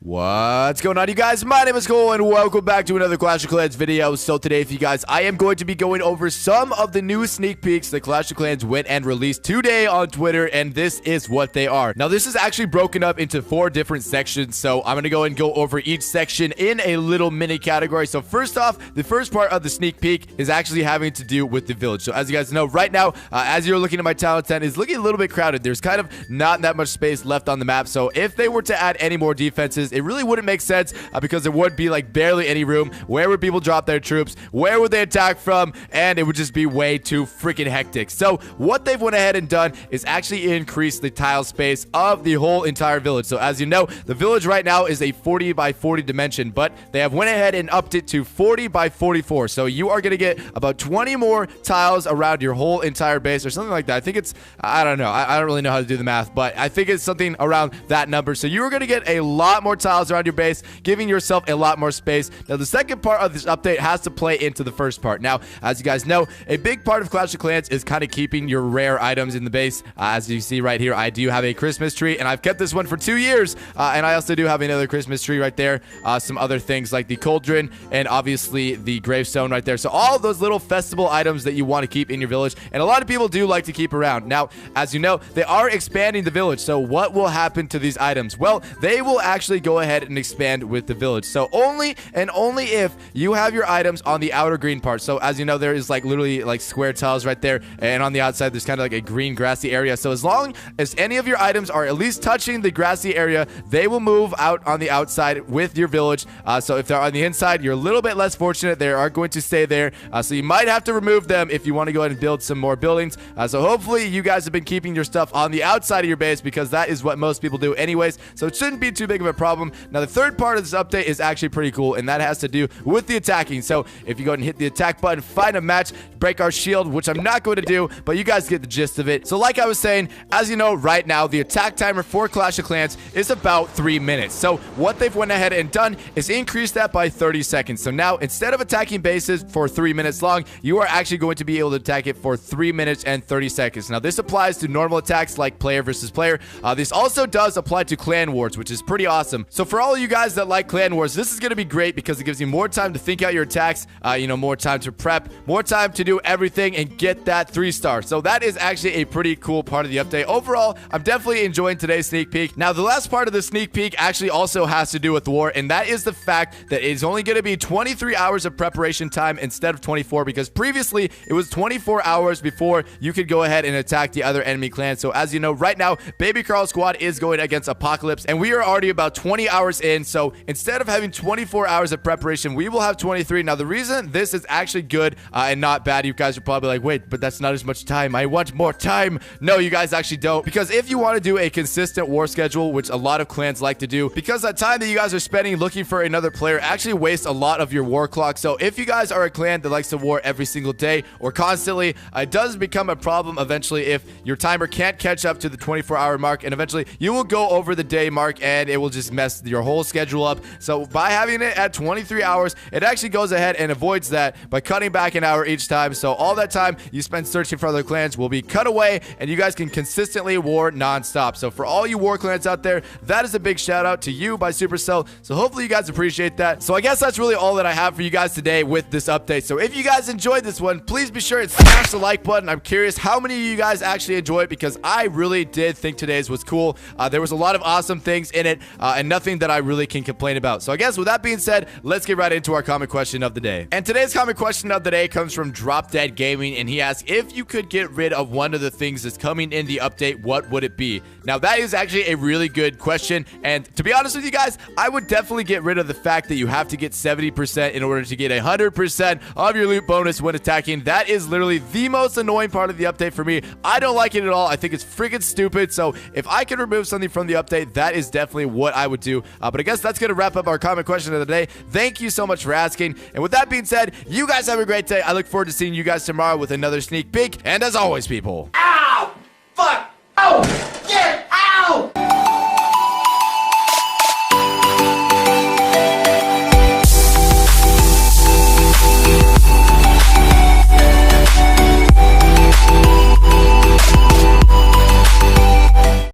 What's going on, you guys? My name is Cole and welcome back to another Clash of Clans video. So today, for you guys, I am going to be going over some of the new sneak peeks that Clash of Clans went and released today on Twitter, and this is what they are. Now, this is actually broken up into 4 different sections, so I'm going to go over each section in a little mini category. So first off, the first part of the sneak peek is actually having to do with the village. So as you guys know, right now, as you're looking at my talent tent, it's looking a little bit crowded. There's kind of not that much space left on the map, so if they were to add any more defenses, it really wouldn't make sense because there would be like barely any room. Where would people drop their troops? Where would they attack from? And it would just be way too freaking hectic. So what they've went ahead and done is actually increase the tile space of the whole entire village. So as you know, the village right now is a 40 by 40 dimension, but they have went ahead and upped it to 40 by 44. So you are going to get about 20 more tiles around your whole entire base or something like that. I think it's, I don't know. I don't really know how to do the math, but I think it's something around that number. So you are going to get a lot more tiles around your base, giving yourself a lot more space. Now, the second part of this update has to play into the first part. Now, as you guys know, a big part of Clash of Clans is kind of keeping your rare items in the base. As you see right here, I do have a Christmas tree, and I've kept this one for 2 years. And I also do have another Christmas tree right there. Some other things like the cauldron and obviously the gravestone right there. So all of those little festival items that you want to keep in your village, and a lot of people do like to keep around. Now, as you know, they are expanding the village. So what will happen to these items? Well, they will actually go ahead and expand with the village. So only if you have your items on the outer green part. So as you know, there is like literally like square tiles right there, and on the outside there's kind of like a green grassy area. So as long as any of your items are at least touching the grassy area, they will move out on the outside with your village. So if they're on the inside, you're a little bit less fortunate. They are going to stay there. So you might have to remove them if you want to go ahead and build some more buildings. So hopefully you guys have been keeping your stuff on the outside of your base, because that is what most people do anyways. So it shouldn't be too big of a problem. Now, the third part of this update is actually pretty cool, and that has to do with the attacking. So if you go ahead and hit the attack button, find a match, break our shield, which I'm not going to do, but you guys get the gist of it. So like I was saying, as you know, right now the attack timer for Clash of Clans is about 3 minutes. So what they've went ahead and done is increase that by 30 seconds. So now, instead of attacking bases for 3 minutes long, you are actually going to be able to attack it for 3 minutes and 30 seconds. Now, this applies to normal attacks like player versus player. This also does apply to clan wars, which is pretty awesome. So for all of you guys that like clan wars, this is going to be great because it gives you more time to think out your attacks, more time to prep, more time to do everything and get that 3-star. So that is actually a pretty cool part of the update. Overall, I'm definitely enjoying today's sneak peek. Now, the last part of the sneak peek actually also has to do with war, and that is the fact that it's only going to be 23 hours of preparation time instead of 24, because previously it was 24 hours before you could go ahead and attack the other enemy clan. So as you know, right now, Baby Carl squad is going against Apocalypse, and we are already about 20 hours in. So instead of having 24 hours of preparation, we will have 23. Now, the reason this is actually good and not bad, you guys are probably like, wait, but that's not as much time. I want more time. No, you guys actually don't, because if you want to do a consistent war schedule, which a lot of clans like to do, because that time that you guys are spending looking for another player actually wastes a lot of your war clock. So if you guys are a clan that likes to war every single day or constantly, it does become a problem eventually if your timer can't catch up to the 24-hour mark, and eventually you will go over the day mark and it will just mess your whole schedule up. So by having it at 23 hours, it actually goes ahead and avoids that by cutting back an hour each time. So all that time you spend searching for other clans will be cut away, and you guys can consistently war non-stop. So for all you war clans out there, that is a big shout out to you by Supercell. So hopefully you guys appreciate that. So I guess that's really all that I have for you guys today with this update. So if you guys enjoyed this one, please be sure to smash the like button. I'm curious how many of you guys actually enjoyed it, because I really did think today's was cool. There was a lot of awesome things in it, and nothing that I really can complain about. So I guess with that being said, let's get right into our comment question of the day. And today's comment question of the day comes from Drop Dead Gaming, and he asks, if you could get rid of one of the things that's coming in the update, what would it be? Now, that is actually a really good question, and to be honest with you guys, I would definitely get rid of the fact that you have to get 70% in order to get 100% of your loot bonus when attacking. That is literally the most annoying part of the update for me. I don't like it at all. I think it's freaking stupid. So if I could remove something from the update, that is definitely what I would do. But I guess that's going to wrap up our comment question of the day. Thank you so much for asking. And with that being said, you guys have a great day. I look forward to seeing you guys tomorrow with another sneak peek. And as always, people,